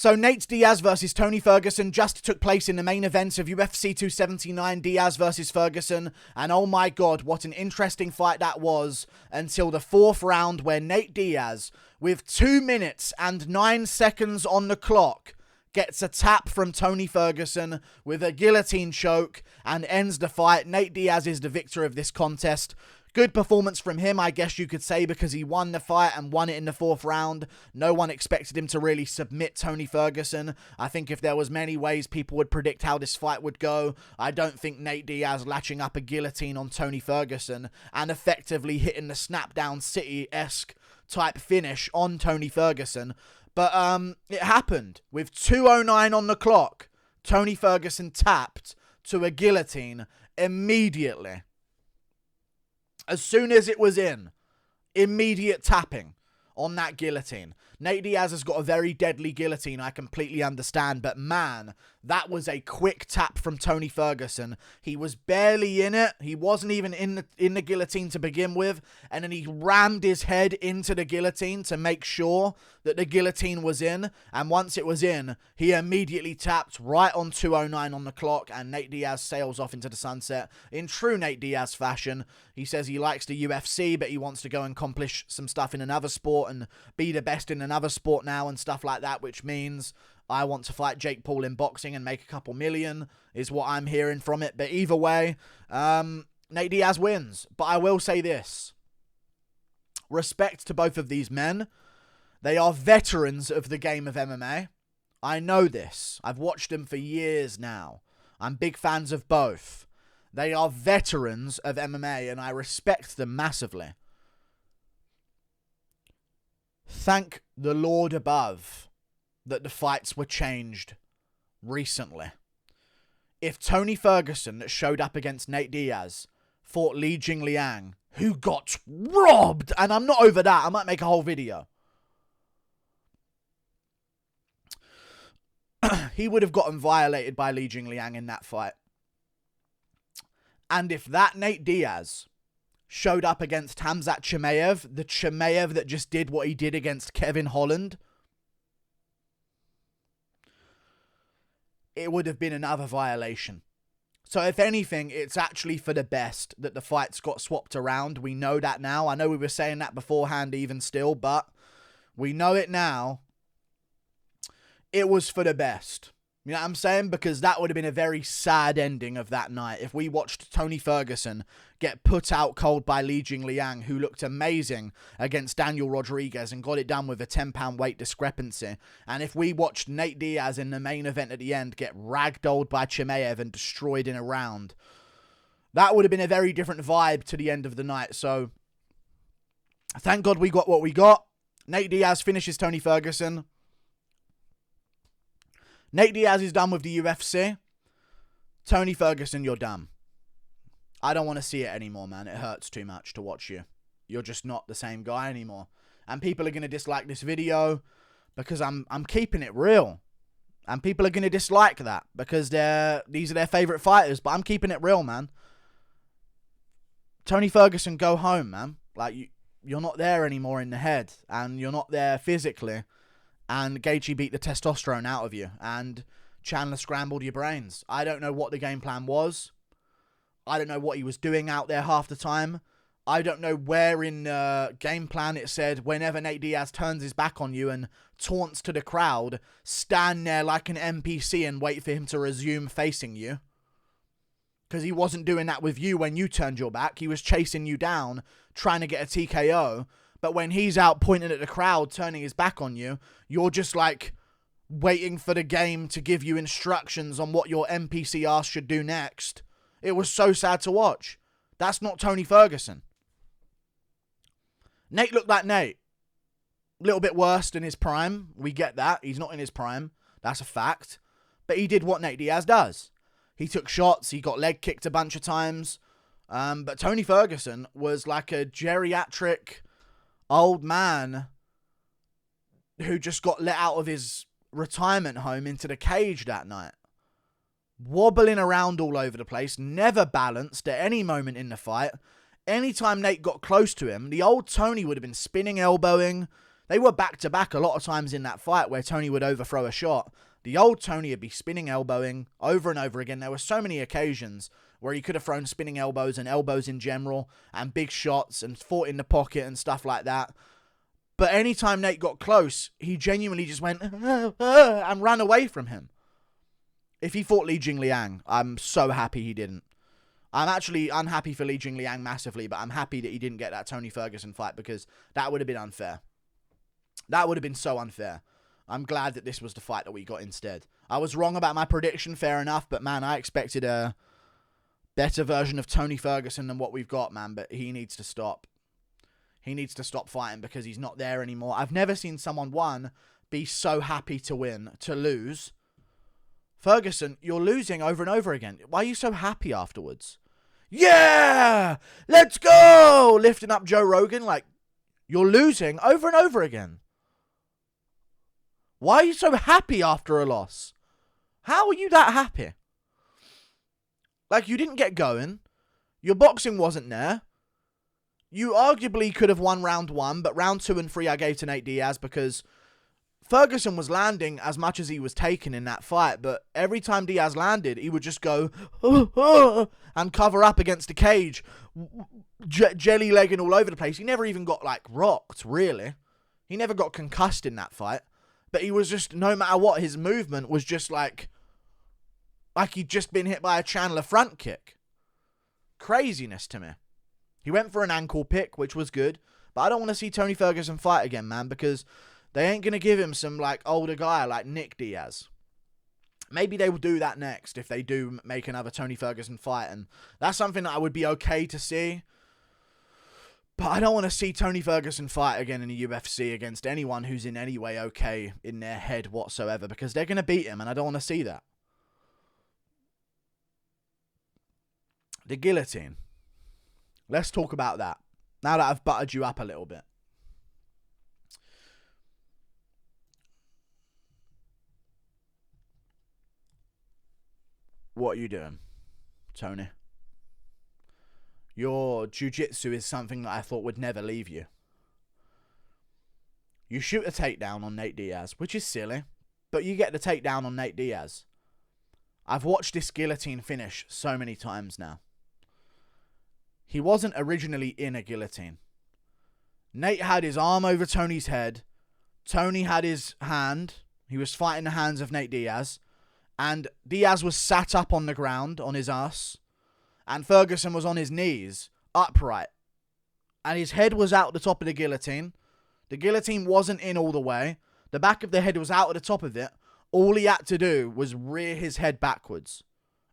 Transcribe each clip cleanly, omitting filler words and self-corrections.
So Nate Diaz versus Tony Ferguson just took place in the main event of UFC 279, Diaz versus Ferguson. And oh my god, what an interesting fight that was until the fourth round where Nate Diaz, with 2 minutes and 9 seconds on the clock, gets a tap from Tony Ferguson with a guillotine choke and ends the fight. Nate Diaz is the victor of this contest. Good performance from him, I guess you could say, because he won the fight and won it in the fourth round. No one expected him to really submit Tony Ferguson. I think if there was many ways people would predict how this fight would go, I don't think Nate Diaz latching up a guillotine on Tony Ferguson and effectively hitting the Snapdown City-esque type finish on Tony Ferguson. But it happened. With 2:09 on the clock, Tony Ferguson tapped to a guillotine immediately. As soon as it was in, immediate tapping on that guillotine. Nate Diaz has got a very deadly guillotine, I completely understand, but man, that was a quick tap from Tony Ferguson. He was barely in it. He wasn't even in the guillotine to begin with, and then he rammed his head into the guillotine to make sure that the guillotine was in, and once it was in, he immediately tapped right on 2:09 on the clock, and Nate Diaz sails off into the sunset in true Nate Diaz fashion. He says he likes the UFC, but he wants to go and accomplish some stuff in another sport and be the best in another sport now and stuff like that, which means I want to fight Jake Paul in boxing and make a couple million, is what I'm hearing from it. But either way, Nate Diaz wins. But I will say this. Respect to both of these men. They are veterans of the game of MMA. I know this. I've watched them for years now. I'm big fans of both. They are veterans of MMA, and I respect them massively. Thank the Lord above that the fights were changed recently. If Tony Ferguson, that showed up against Nate Diaz, fought Li Jingliang, who got robbed, and I'm not over that, I might make a whole video. He would have gotten violated by Li Jingliang in that fight. And if that Nate Diaz showed up against Khamzat Chimaev, the Chimaev that just did what he did against Kevin Holland, it would have been another violation. So if anything, it's actually for the best that the fights got swapped around. We know that now. I know we were saying that beforehand even still, but we know it now. It was for the best. You know what I'm saying? Because that would have been a very sad ending of that night if we watched Tony Ferguson get put out cold by Li Jingliang, who looked amazing against Daniel Rodriguez and got it done with a 10-pound weight discrepancy. And if we watched Nate Diaz in the main event at the end get ragdolled by Chimaev and destroyed in a round, that would have been a very different vibe to the end of the night. So thank God we got what we got. Nate Diaz finishes Tony Ferguson. Nate Diaz is done with the UFC. Tony Ferguson, you're done. I don't want to see it anymore, man. It hurts too much to watch you. You're just not the same guy anymore. And people are going to dislike this video because I'm keeping it real. And people are going to dislike that because these are their favourite fighters. But I'm keeping it real, man. Tony Ferguson, go home, man. Like, you're not there anymore in the head. And you're not there physically. And Gaethje beat the testosterone out of you. And Chandler scrambled your brains. I don't know what the game plan was. I don't know what he was doing out there half the time. I don't know where in the game plan it said whenever Nate Diaz turns his back on you and taunts to the crowd, stand there like an NPC and wait for him to resume facing you. Because he wasn't doing that with you when you turned your back. He was chasing you down, trying to get a TKO. But when he's out pointing at the crowd, turning his back on you, you're just like waiting for the game to give you instructions on what your NPC ass should do next. It was so sad to watch. That's not Tony Ferguson. Nate looked like Nate. A little bit worse than his prime. We get that. He's not in his prime. That's a fact. But he did what Nate Diaz does. He took shots. He got leg kicked a bunch of times. But Tony Ferguson was like a geriatric old man who just got let out of his retirement home into the cage that night. Wobbling around all over the place, never balanced at any moment in the fight. Anytime Nate got close to him, the old Tony would have been spinning, elbowing. They were back-to-back a lot of times in that fight where Tony would overthrow a shot. The old Tony would be spinning elbowing over and over again. There were so many occasions where he could have thrown spinning elbows and elbows in general and big shots and fought in the pocket and stuff like that. But anytime Nate got close, he genuinely just went and ran away from him. If he fought Li Jingliang, I'm so happy he didn't. I'm actually unhappy for Li Jingliang massively, but I'm happy that he didn't get that Tony Ferguson fight because that would have been unfair. That would have been so unfair. I'm glad that this was the fight that we got instead. I was wrong about my prediction, fair enough, but man, I expected a better version of Tony Ferguson than what we've got, man, but he needs to stop. He needs to stop fighting because he's not there anymore. I've never seen someone, one, be so happy to win, to lose. Ferguson, you're losing over and over again. Why are you so happy afterwards? Yeah! Let's go! Lifting up Joe Rogan like, you're losing over and over again. Why are you so happy after a loss? How are you that happy? Like, you didn't get going. Your boxing wasn't there. You arguably could have won round 1, but round 2 and 3 I gave to Nate Diaz because Ferguson was landing as much as he was taking in that fight, but every time Diaz landed, he would just go and cover up against the cage, jelly legging all over the place. He never even got, like, rocked, really. He never got concussed in that fight, but he was just, no matter what, his movement was just like he'd just been hit by a Chandler front kick. Craziness to me. He went for an ankle pick, which was good, but I don't want to see Tony Ferguson fight again, man, because they ain't going to give him some, like, older guy like Nick Diaz. Maybe they will do that next if they do make another Tony Ferguson fight, and that's something that I would be okay to see. But I don't want to see Tony Ferguson fight again in the UFC against anyone who's in any way okay in their head whatsoever, because they're going to beat him, and I don't want to see that. The guillotine. Let's talk about that, now that I've buttered you up a little bit. What are you doing, Tony? Your jiu-jitsu is something that I thought would never leave you. You shoot a takedown on Nate Diaz, which is silly, but you get the takedown on Nate Diaz. I've watched this guillotine finish so many times now. He wasn't originally in a guillotine. Nate had his arm over Tony's head. Tony had his hand. He was fighting the hands of Nate Diaz. And Diaz was sat up on the ground on his ass. And Ferguson was on his knees, upright. And his head was out the top of the guillotine. The guillotine wasn't in all the way. The back of the head was out at the top of it. All he had to do was rear his head backwards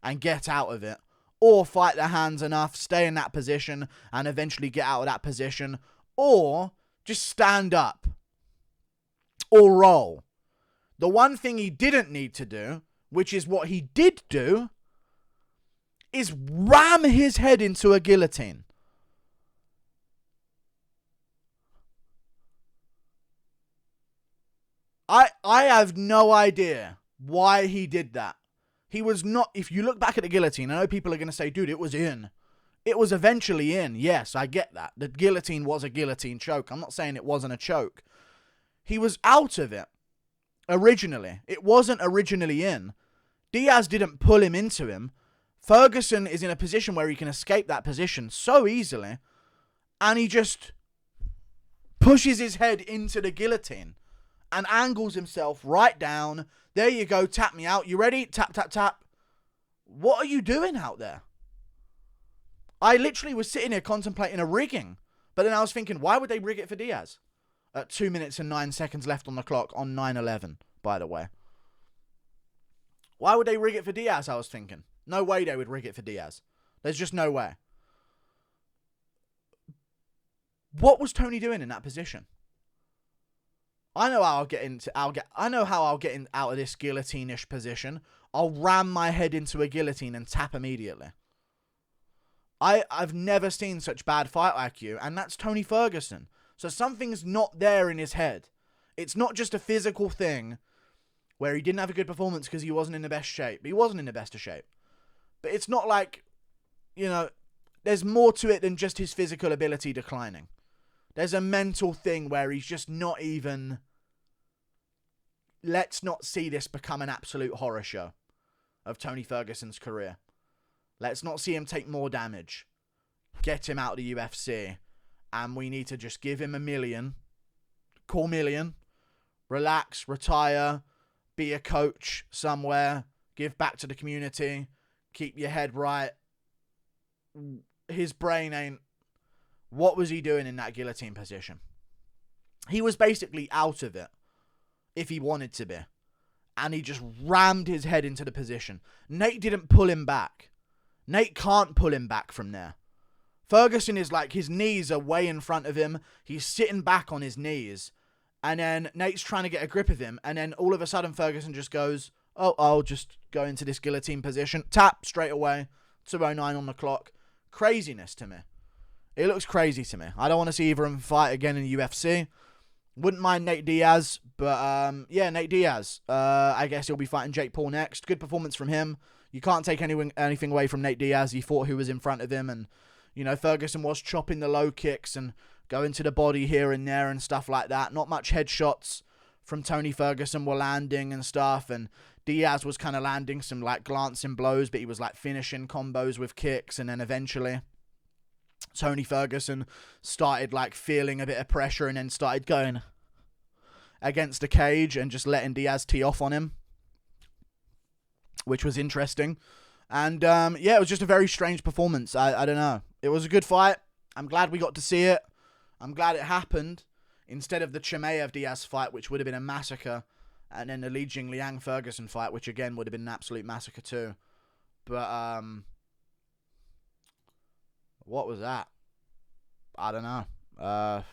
and get out of it. Or fight the hands enough, stay in that position, and eventually get out of that position. Or just stand up. Or roll. The one thing he didn't need to do, which is what he did do, is ram his head into a guillotine. I have no idea why he did that. He was not, if you look back at the guillotine, I know people are going to say, dude, it was in. It was eventually in. Yes, I get that. The guillotine was a guillotine choke. I'm not saying it wasn't a choke. He was out of it originally. It wasn't originally in. Diaz didn't pull him into him. Ferguson is in a position where he can escape that position so easily. And he just pushes his head into the guillotine and angles himself right down. There you go, tap me out. You ready? Tap, tap, tap. What are you doing out there? I literally was sitting here contemplating a rigging. But then I was thinking, why would they rig it for Diaz? At 2 minutes and 9 seconds left on the clock on 9/11, by the way. Why would they rig it for Diaz, I was thinking. No way they would rig it for Diaz. There's just no way. What was Tony doing in that position? I know how I'll get out of this guillotine-ish position. I'll ram my head into a guillotine and tap immediately. I've never seen such bad fight IQ, and that's Tony Ferguson. So something's not there in his head. It's not just a physical thing where he didn't have a good performance because he wasn't in the best shape. He wasn't in the best of shape. But it's not like, there's more to it than just his physical ability declining. There's a mental thing where he's just not even... Let's not see this become an absolute horror show of Tony Ferguson's career. Let's not see him take more damage. Get him out of the UFC. And we need to just give him $1 million. Cool $1 million. Relax, retire, be a coach somewhere, give back to the community, keep your head right. His brain ain't... What was he doing in that guillotine position? He was basically out of it, if he wanted to be. And he just rammed his head into the position. Nate didn't pull him back. Nate can't pull him back from there. Ferguson is like, his knees are way in front of him. He's sitting back on his knees. And then Nate's trying to get a grip of him. And then all of a sudden, Ferguson just goes, oh, I'll just go into this guillotine position. Tap, straight away. 2:09 on the clock. Craziness to me. It looks crazy to me. I don't want to see either of them fight again in the UFC. Wouldn't mind Nate Diaz. But, yeah, Nate Diaz. I guess he'll be fighting Jake Paul next. Good performance from him. You can't take anything away from Nate Diaz. He fought who was in front of him. And, you know, Ferguson was chopping the low kicks and going to the body here and there and stuff like that. Not much headshots from Tony Ferguson were landing and stuff. And Diaz was kind of landing some, like, glancing blows. But he was, like, finishing combos with kicks. And then eventually Tony Ferguson started, like, feeling a bit of pressure and then started going against the cage and just letting Diaz tee off on him, which was interesting. And, yeah, it was just a very strange performance. I don't know. It was a good fight. I'm glad we got to see it. I'm glad it happened instead of the Chimaev-Diaz fight, which would have been a massacre, and then the Li Jingliang Ferguson fight, which, again, would have been an absolute massacre too. But, what was that? I don't know.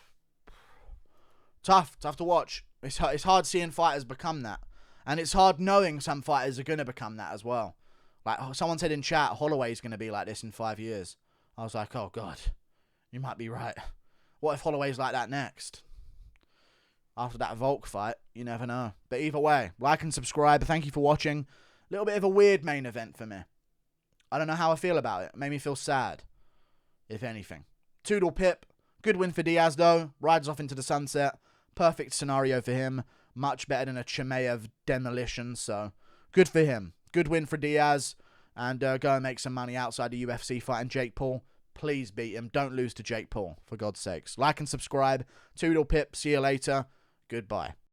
Tough to watch. It's hard seeing fighters become that. And it's hard knowing some fighters are going to become that as well. Like, someone said in chat, Holloway's going to be like this in 5 years. I was like, oh, God, you might be right. What if Holloway's like that next? After that Volk fight, you never know. But either way, like and subscribe. Thank you for watching. A little bit of a weird main event for me. I don't know how I feel about it. It made me feel sad, if anything. Toodle pip. Good win for Diaz, though. Rides off into the sunset. Perfect scenario for him. Much better than a Chimaev demolition, so good for him. Good win for Diaz. And go and make some money outside the UFC fighting Jake Paul. Please beat him. Don't lose to Jake Paul, for God's sakes. Like and subscribe. Toodle pip. See you later. Goodbye.